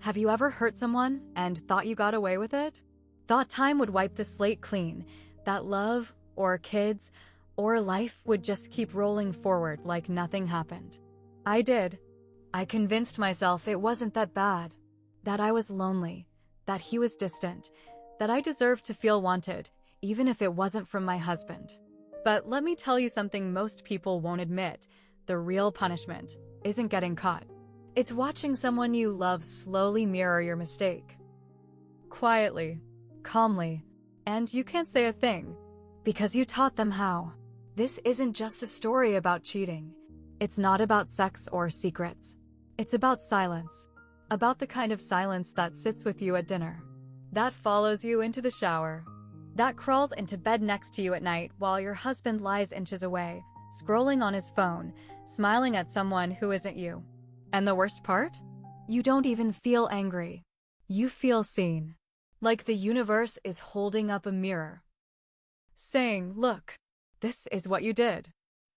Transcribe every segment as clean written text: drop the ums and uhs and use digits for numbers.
Have you ever hurt someone and thought you got away with it? Thought time would wipe the slate clean, that love, or kids, or life would just keep rolling forward like nothing happened. I did. I convinced myself it wasn't that bad, that I was lonely, that he was distant, that I deserved to feel wanted, even if it wasn't from my husband. But let me tell you something most people won't admit. The real punishment isn't getting caught. It's watching someone you love slowly mirror your mistake. Quietly, calmly, and you can't say a thing, because you taught them how. This isn't just a story about cheating. It's not about sex or secrets. It's about silence. About the kind of silence that sits with you at dinner, that follows you into the shower, that crawls into bed next to you at night while your husband lies inches away, scrolling on his phone, smiling at someone who isn't you. And the worst part? You don't even feel angry. You feel seen. Like the universe is holding up a mirror, saying, "Look, this is what you did."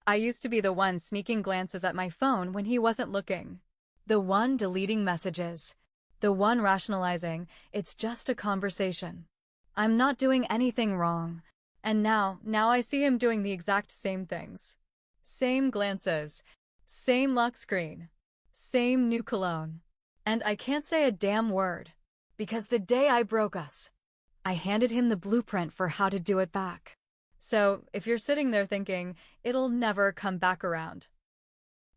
I used to be the one sneaking glances at my phone when he wasn't looking. The one deleting messages. The one rationalizing, it's just a conversation. I'm not doing anything wrong. And now I see him doing the exact same things. Same glances. Same lock screen. Same new cologne. And I can't say a damn word. Because the day I broke us, I handed him the blueprint for how to do it back. So, if you're sitting there thinking, it'll never come back around,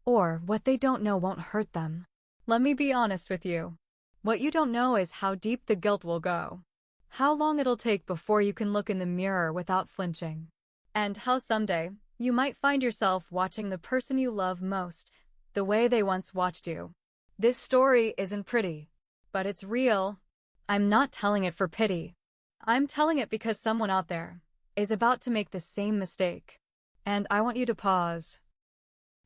or what they don't know won't hurt them, let me be honest with you. What you don't know is how deep the guilt will go, how long it'll take before you can look in the mirror without flinching, and how someday you might find yourself watching the person you love most the way they once watched you. This story isn't pretty, but it's real. I'm not telling it for pity. I'm telling it because someone out there is about to make the same mistake. And I want you to pause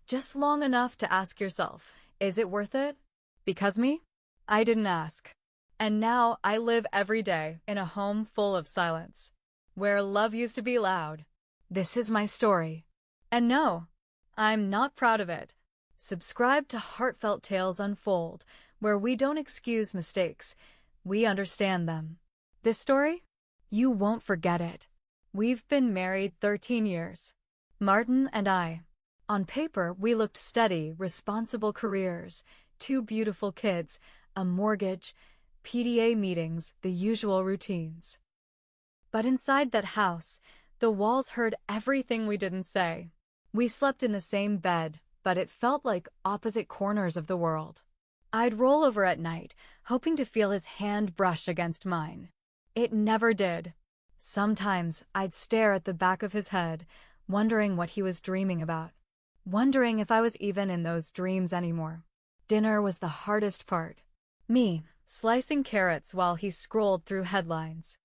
just long enough to ask yourself, is it worth it? Because me? I didn't ask. And now I live every day in a home full of silence, where love used to be loud. This is my story. And no, I'm not proud of it. Subscribe to Heartfelt Tales Unfold, where we don't excuse mistakes, we understand them. This story? You won't forget it. We've been married 13 years. Martin and I. On paper, we looked steady, responsible careers, 2 beautiful kids, a mortgage, PDA meetings, the usual routines. But inside that house, the walls heard everything we didn't say. We slept in the same bed, but it felt like opposite corners of the world. I'd roll over at night, hoping to feel his hand brush against mine. It never did. Sometimes I'd stare at the back of his head, wondering what he was dreaming about. Wondering if I was even in those dreams anymore. Dinner was the hardest part. Me, slicing carrots while he scrolled through headlines.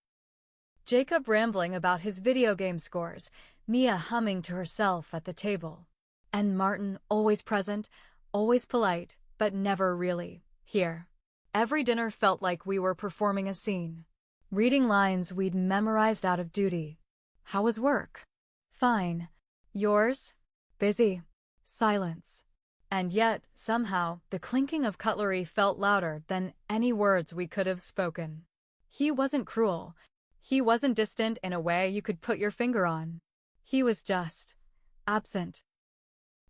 Jacob rambling about his video game scores, Mia humming to herself at the table. And Martin, always present, always polite, but never really here. Every dinner felt like we were performing a scene. Reading lines we'd memorized out of duty. How was work? Fine. Yours? Busy. Silence. And yet, somehow, the clinking of cutlery felt louder than any words we could have spoken. He wasn't cruel. He wasn't distant in a way you could put your finger on. He was just absent.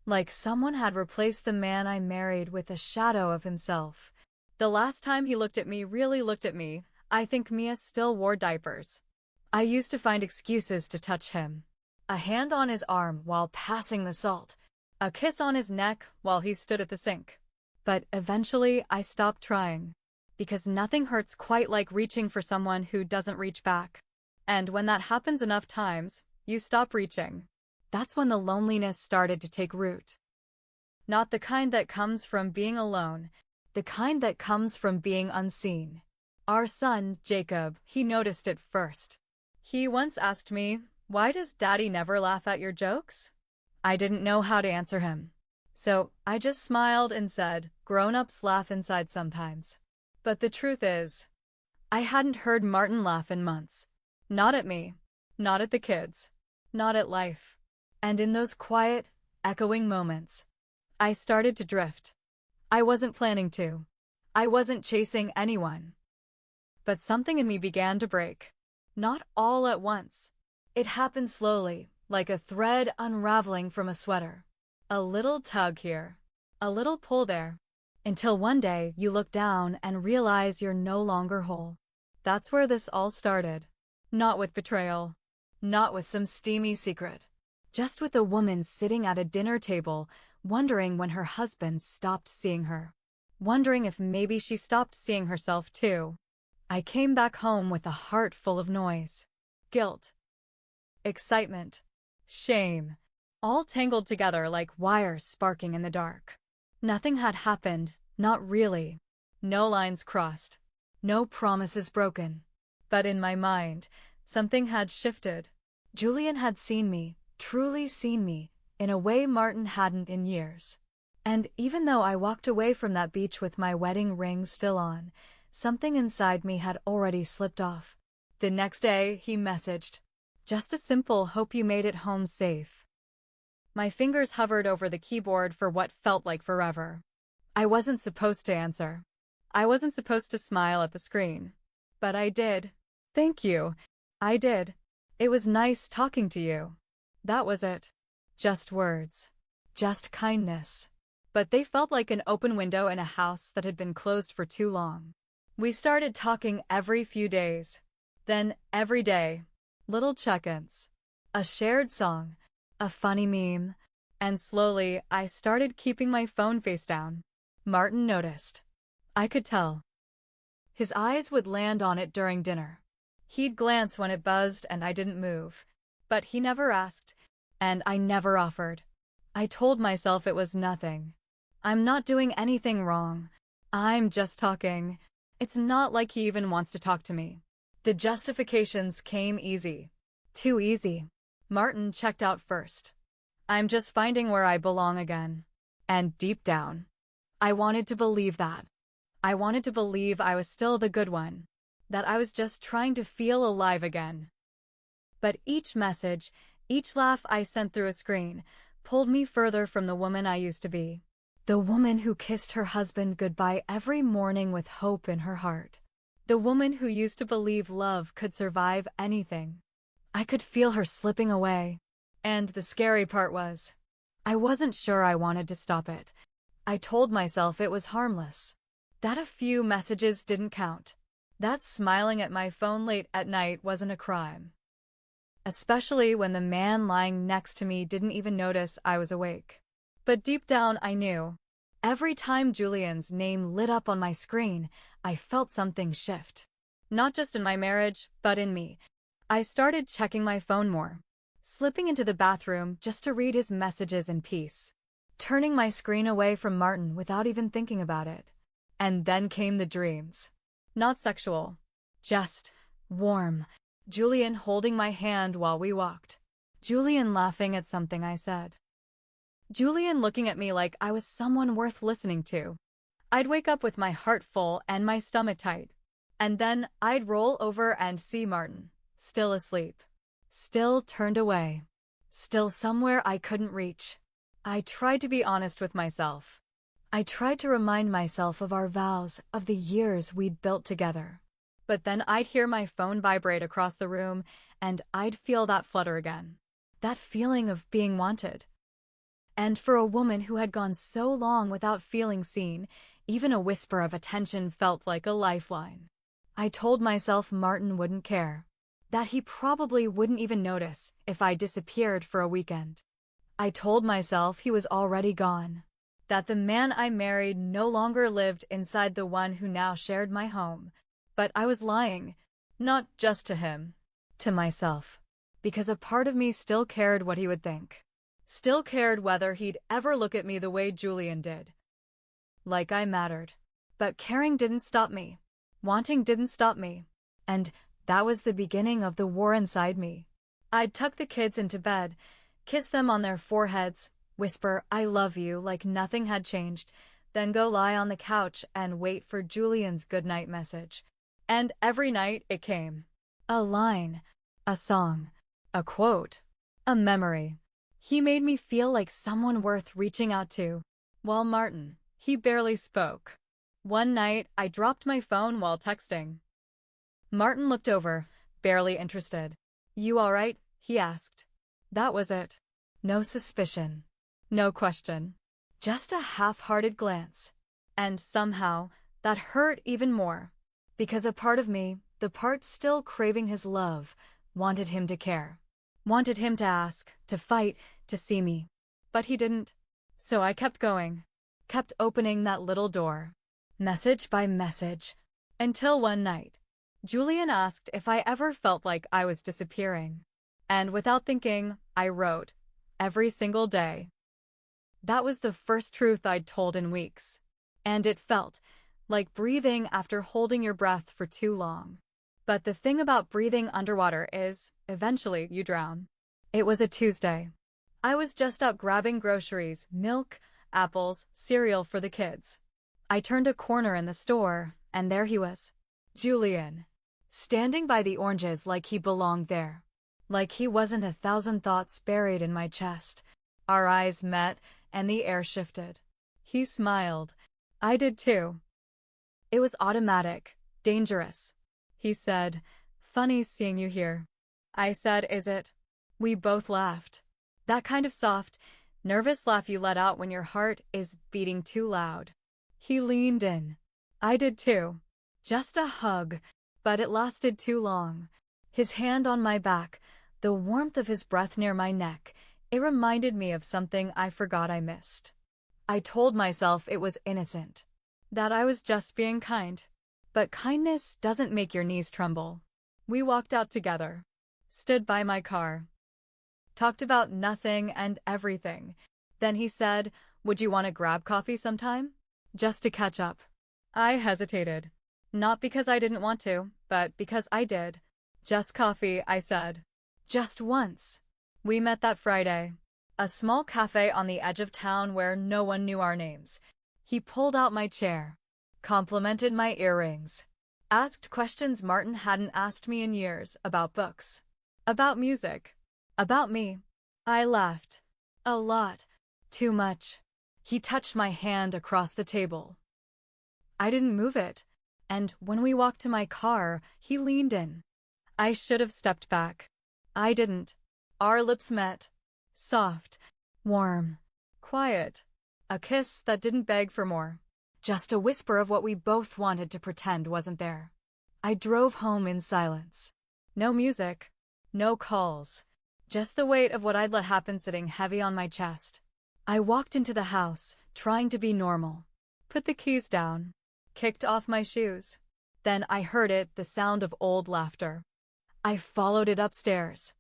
Like someone had replaced the man I married with a shadow of himself. The last time he really looked at me, I think Mia still wore diapers. I used to find excuses to touch him. A hand on his arm while passing the salt. A kiss on his neck while he stood at the sink. But eventually I stopped trying. Because nothing hurts quite like reaching for someone who doesn't reach back. And when that happens enough times, you stop reaching. That's when the loneliness started to take root. Not the kind that comes from being alone, the kind that comes from being unseen. Our son, Jacob, he noticed it first. He once asked me, "Why does Daddy never laugh at your jokes?" I didn't know how to answer him. So I just smiled and said, "Grown-ups laugh inside sometimes." But the truth is, I hadn't heard Martin laugh in months. Not at me. Not at the kids. Not at life. And in those quiet, echoing moments, I started to drift. I wasn't planning to. I wasn't chasing anyone. But something in me began to break. Not all at once. It happened slowly, like a thread unraveling from a sweater. A little tug here, a little pull there, until one day you look down and realize you're no longer whole. That's where this all started. Not with betrayal, not with some steamy secret, just with a woman sitting at a dinner table, wondering when her husband stopped seeing her. Wondering if maybe she stopped seeing herself too. I came back home with a heart full of noise, guilt, excitement, shame, all tangled together like wires sparking in the dark. Nothing had happened, not really. No lines crossed, no promises broken. But in my mind, something had shifted. Julian had seen me, truly seen me, in a way Martin hadn't in years. And even though I walked away from that beach with my wedding ring still on, something inside me had already slipped off. The next day, he messaged, "Just a simple hope you made it home safe." My fingers hovered over the keyboard for what felt like forever. I wasn't supposed to answer. I wasn't supposed to smile at the screen. But I did. Thank you. I did. It was nice talking to you. That was it. Just words. Just kindness. But they felt like an open window in a house that had been closed for too long. We started talking every few days. Then every day. Little check-ins. A shared song. A funny meme. And slowly, I started keeping my phone face down. Martin noticed. I could tell. His eyes would land on it during dinner. He'd glance when it buzzed and I didn't move. But he never asked, and I never offered. I told myself it was nothing. I'm not doing anything wrong. I'm just talking. It's not like he even wants to talk to me. The justifications came easy. Too easy. Martin checked out first. I'm just finding where I belong again. And deep down, I wanted to believe that. I wanted to believe I was still the good one. That I was just trying to feel alive again. But each message, each laugh I sent through a screen, pulled me further from the woman I used to be. The woman who kissed her husband goodbye every morning with hope in her heart. The woman who used to believe love could survive anything. I could feel her slipping away. And the scary part was, I wasn't sure I wanted to stop it. I told myself it was harmless. That a few messages didn't count. That smiling at my phone late at night wasn't a crime. Especially when the man lying next to me didn't even notice I was awake. But deep down I knew. Every time Julian's name lit up on my screen, I felt something shift. Not just in my marriage, but in me. I started checking my phone more. Slipping into the bathroom just to read his messages in peace. Turning my screen away from Martin without even thinking about it. And then came the dreams. Not sexual. Just warm. Julian holding my hand while we walked. Julian laughing at something I said. Julian looking at me like I was someone worth listening to. I'd wake up with my heart full and my stomach tight. And then I'd roll over and see Martin, still asleep. Still turned away. Still somewhere I couldn't reach. I tried to be honest with myself. I tried to remind myself of our vows, of the years we'd built together. But then I'd hear my phone vibrate across the room, and I'd feel that flutter again. That feeling of being wanted. And for a woman who had gone so long without feeling seen, even a whisper of attention felt like a lifeline. I told myself Martin wouldn't care. That he probably wouldn't even notice if I disappeared for a weekend. I told myself he was already gone. That the man I married no longer lived inside the one who now shared my home. But I was lying, not just to him, to myself. Because a part of me still cared what he would think. Still cared whether he'd ever look at me the way Julian did. Like I mattered. But caring didn't stop me. Wanting didn't stop me. And that was the beginning of the war inside me. I'd tuck the kids into bed, kiss them on their foreheads, whisper, "I love you," like nothing had changed, then go lie on the couch and wait for Julian's goodnight message. And every night it came. A line, a song, a quote, a memory. He made me feel like someone worth reaching out to. While Martin, he barely spoke. One night, I dropped my phone while texting. Martin looked over, barely interested. "You all right?" he asked. That was it. No suspicion. No question. Just a half-hearted glance. And somehow, that hurt even more. Because a part of me, the part still craving his love, wanted him to care. Wanted him to ask, to fight, to see me. But he didn't. So I kept going. Kept opening that little door. Message by message. Until one night, Julian asked if I ever felt like I was disappearing. And without thinking, I wrote. Every single day. That was the first truth I'd told in weeks. And it felt like breathing after holding your breath for too long. But the thing about breathing underwater is, eventually you drown. It was a Tuesday. I was just out grabbing groceries, milk, apples, cereal for the kids. I turned a corner in the store, and there he was. Julian. Standing by the oranges like he belonged there. Like he wasn't 1,000 thoughts buried in my chest. Our eyes met, and the air shifted. He smiled. I did too. It was automatic, dangerous. He said, "Funny seeing you here." I said, "Is it?" We both laughed. That kind of soft, nervous laugh you let out when your heart is beating too loud. He leaned in. I did too. Just a hug, but it lasted too long. His hand on my back, the warmth of his breath near my neck, it reminded me of something I forgot I missed. I told myself it was innocent, that I was just being kind. But kindness doesn't make your knees tremble. We walked out together, stood by my car, talked about nothing and everything. Then he said, "Would you want to grab coffee sometime? Just to catch up." I hesitated. Not because I didn't want to, but because I did. "Just coffee," I said. Just once. We met that Friday. A small cafe on the edge of town where no one knew our names. He pulled out my chair, complimented my earrings, asked questions Martin hadn't asked me in years about books, about music, about me. I laughed. A lot. Too much. He touched my hand across the table. I didn't move it, and when we walked to my car, he leaned in. I should have stepped back. I didn't. Our lips met. Soft, warm, quiet. A kiss that didn't beg for more. Just a whisper of what we both wanted to pretend wasn't there. I drove home in silence. No music. No calls. Just the weight of what I'd let happen sitting heavy on my chest. I walked into the house, trying to be normal. Put the keys down. Kicked off my shoes. Then I heard it, the sound of old laughter. I followed it upstairs.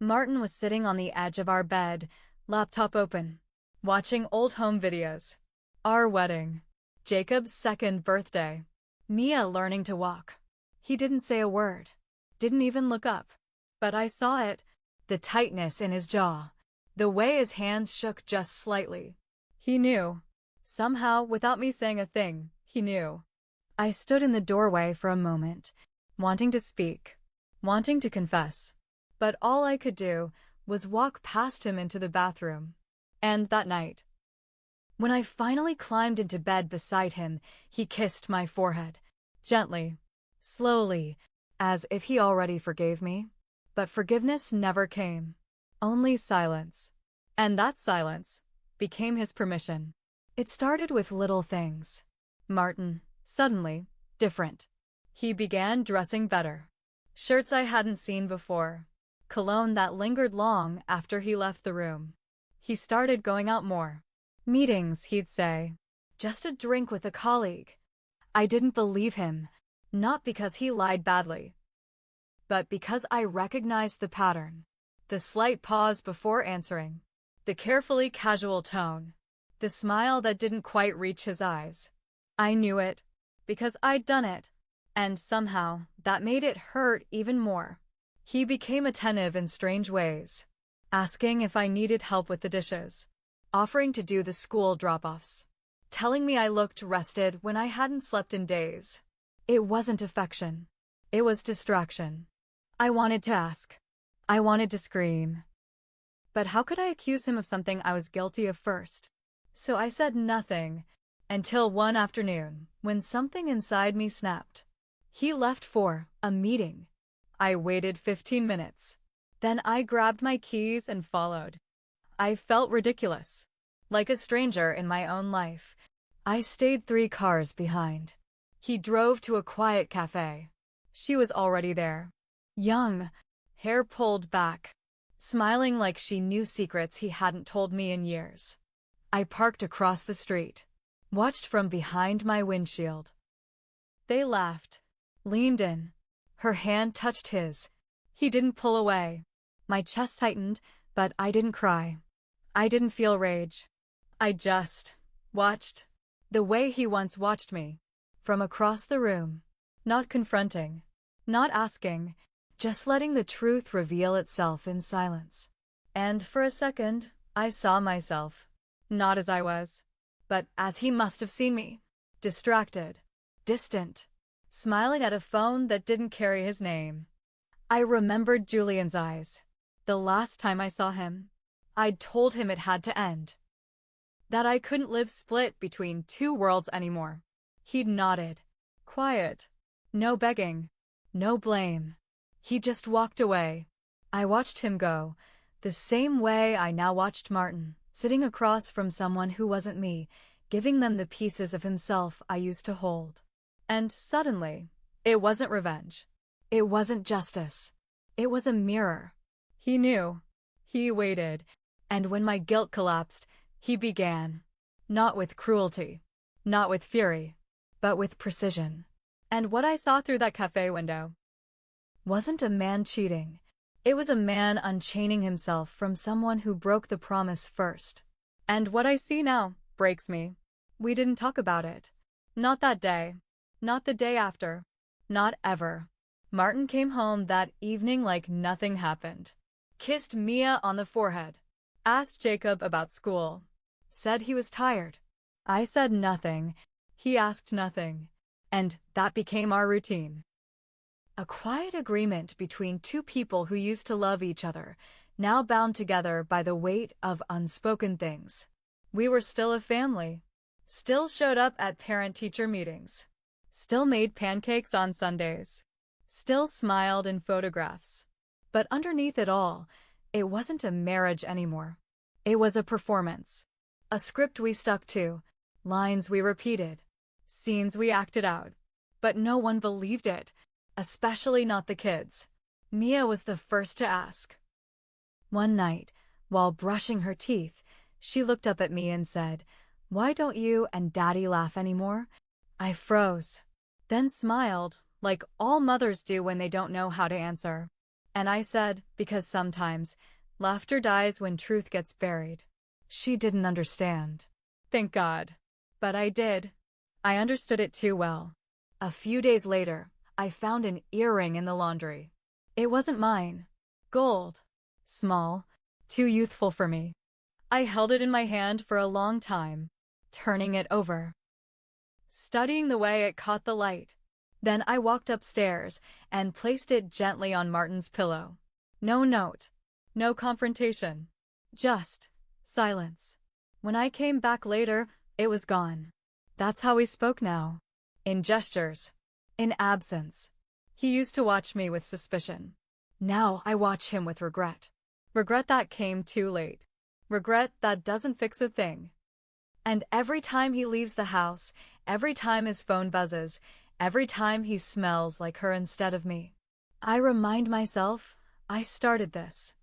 Martin was sitting on the edge of our bed, laptop open, watching old home videos. Our wedding. Jacob's 2nd birthday. Mia learning to walk. He didn't say a word. Didn't even look up. But I saw it. The tightness in his jaw. The way his hands shook just slightly. He knew. Somehow, without me saying a thing, he knew. I stood in the doorway for a moment, wanting to speak, wanting to confess. But all I could do was walk past him into the bathroom. And that night, when I finally climbed into bed beside him, he kissed my forehead. Gently, slowly, as if he already forgave me. But forgiveness never came. Only silence. And that silence became his permission. It started with little things. Martin, suddenly, different. He began dressing better. Shirts I hadn't seen before. Cologne that lingered long after he left the room. He started going out more. Meetings, he'd say. Just a drink with a colleague. I didn't believe him, not because he lied badly, but because I recognized the pattern. The slight pause before answering. The carefully casual tone. The smile that didn't quite reach his eyes. I knew it, because I'd done it. And somehow, that made it hurt even more. He became attentive in strange ways. Asking if I needed help with the dishes. Offering to do the school drop-offs. Telling me I looked rested when I hadn't slept in days. It wasn't affection. It was distraction. I wanted to ask. I wanted to scream. But how could I accuse him of something I was guilty of first? So I said nothing. Until one afternoon, when something inside me snapped. He left for a meeting. I waited 15 minutes. Then I grabbed my keys and followed. I felt ridiculous, like a stranger in my own life. I stayed 3 cars behind. He drove to a quiet cafe. She was already there. Young, hair pulled back, smiling like she knew secrets he hadn't told me in years. I parked across the street, watched from behind my windshield. They laughed, leaned in. Her hand touched his. He didn't pull away. My chest tightened, but I didn't cry. I didn't feel rage. I just watched, the way he once watched me, from across the room, not confronting, not asking, just letting the truth reveal itself in silence. And for a second, I saw myself, not as I was, but as he must have seen me, distracted, distant, smiling at a phone that didn't carry his name. I remembered Julian's eyes. The last time I saw him, I'd told him it had to end, that I couldn't live split between 2 worlds anymore. He'd nodded, quiet, no begging, no blame. He just walked away. I watched him go, the same way I now watched Martin, sitting across from someone who wasn't me, giving them the pieces of himself I used to hold. And suddenly, it wasn't revenge. It wasn't justice. It was a mirror. He knew. He waited. And when my guilt collapsed, he began. Not with cruelty, not with fury, but with precision. And what I saw through that cafe window wasn't a man cheating. It was a man unchaining himself from someone who broke the promise first. And what I see now breaks me. We didn't talk about it. Not that day. Not the day after. Not ever. Martin came home that evening like nothing happened. Kissed Mia on the forehead. Asked Jacob about school. Said he was tired. I said nothing. He asked nothing. And that became our routine. A quiet agreement between 2 people who used to love each other, now bound together by the weight of unspoken things. We were still a family. Still showed up at parent-teacher meetings. Still made pancakes on Sundays. Still smiled in photographs. But underneath it all, it wasn't a marriage anymore. It was a performance. A script we stuck to, lines we repeated, scenes we acted out. But no one believed it, especially not the kids. Mia was the first to ask. One night, while brushing her teeth, she looked up at me and said, "Why don't you and Daddy laugh anymore?" I froze, then smiled, like all mothers do when they don't know how to answer. And I said, because sometimes, laughter dies when truth gets buried. She didn't understand. Thank God. But I did. I understood it too well. A few days later, I found an earring in the laundry. It wasn't mine. Gold. Small. Too youthful for me. I held it in my hand for a long time, turning it over, studying the way it caught the light. Then I walked upstairs and placed it gently on Martin's pillow. No note. No confrontation. Just silence. When I came back later, it was gone. That's how we spoke now. In gestures. In absence. He used to watch me with suspicion. Now I watch him with regret. Regret that came too late. Regret that doesn't fix a thing. And every time he leaves the house, every time his phone buzzes, every time he smells like her instead of me, I remind myself, I started this.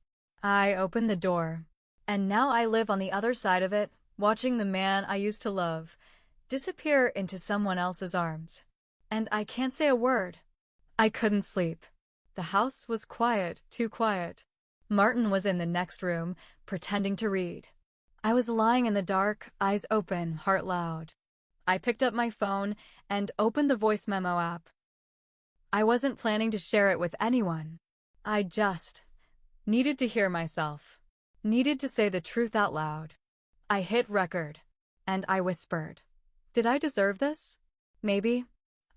I opened the door. And now I live on the other side of it, watching the man I used to love disappear into someone else's arms. And I can't say a word. I couldn't sleep. The house was quiet, too quiet. Martin was in the next room, pretending to read. I was lying in the dark, eyes open, heart loud. I picked up my phone and opened the voice memo app. I wasn't planning to share it with anyone. I just needed to hear myself. Needed to say the truth out loud. I hit record. And I whispered. Did I deserve this? Maybe.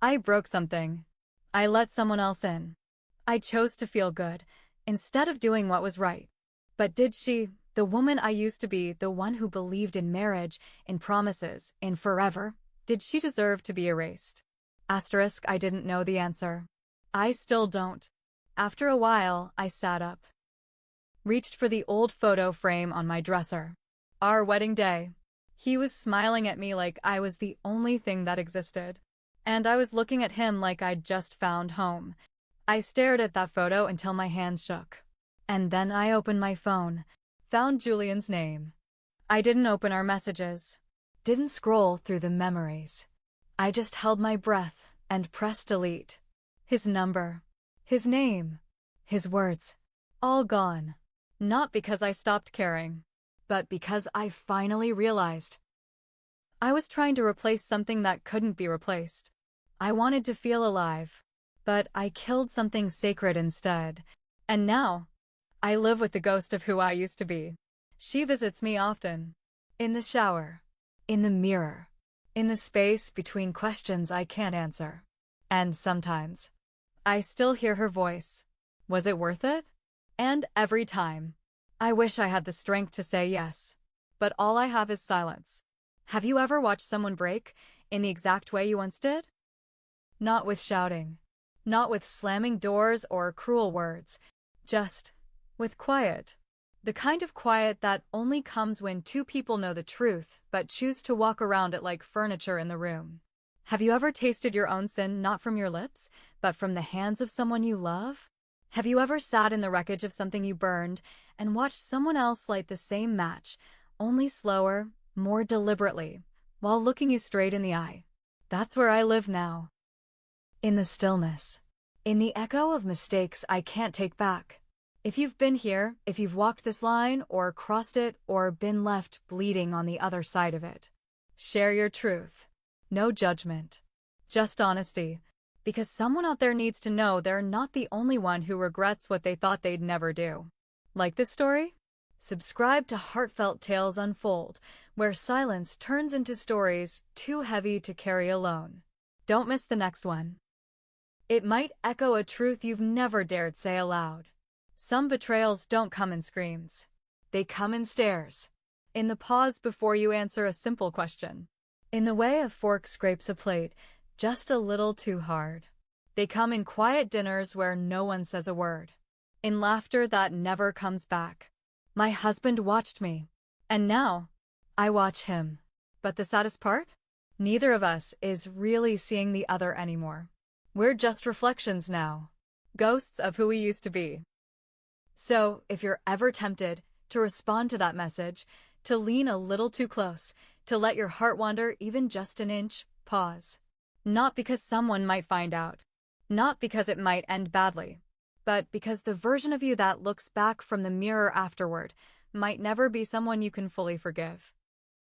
I broke something. I let someone else in. I chose to feel good, instead of doing what was right. But did she, the woman I used to be, the one who believed in marriage, in promises, in forever, Did she deserve to be erased? Asterisk, I didn't know the answer. I still don't. After a while, I sat up. Reached for the old photo frame on my dresser. Our wedding day. He was smiling at me like I was the only thing that existed. And I was looking at him like I'd just found home. I stared at that photo until my hands shook. And then I opened my phone, found Julian's name. I didn't open our messages, didn't scroll through the memories. I just held my breath and pressed delete. His number, his name, his words, all gone. Not because I stopped caring, but because I finally realized. I was trying to replace something that couldn't be replaced. I wanted to feel alive, but I killed something sacred instead. And now, I live with the ghost of who I used to be. She visits me often. In the shower, in the mirror, in the space between questions I can't answer. And sometimes, I still hear her voice. Was it worth it? And every time, I wish I had the strength to say yes. But all I have is silence. Have you ever watched someone break in the exact way you once did? Not with shouting, not with slamming doors or cruel words, just with quiet. The kind of quiet that only comes when two people know the truth but choose to walk around it like furniture in the room. Have you ever tasted your own sin not from your lips, but from the hands of someone you love? Have you ever sat in the wreckage of something you burned and watched someone else light the same match, only slower, more deliberately, while looking you straight in the eye? That's where I live now. In the stillness. In the echo of mistakes I can't take back. If you've been here, if you've walked this line, or crossed it, or been left bleeding on the other side of it, share your truth. No judgment. Just honesty. Because someone out there needs to know they're not the only one who regrets what they thought they'd never do. Like this story? Subscribe to Heartfelt Tales Unfold, where silence turns into stories too heavy to carry alone. Don't miss the next one. It might echo a truth you've never dared say aloud. Some betrayals don't come in screams. They come in stares. In the pause before you answer a simple question. In the way a fork scrapes a plate just a little too hard. They come in quiet dinners where no one says a word. In laughter that never comes back. My husband watched me. And now, I watch him. But the saddest part? Neither of us is really seeing the other anymore. We're just reflections now. Ghosts of who we used to be. So, if you're ever tempted to respond to that message, to lean a little too close, to let your heart wander even just an inch, pause. Not because someone might find out. Not because it might end badly. But because the version of you that looks back from the mirror afterward might never be someone you can fully forgive.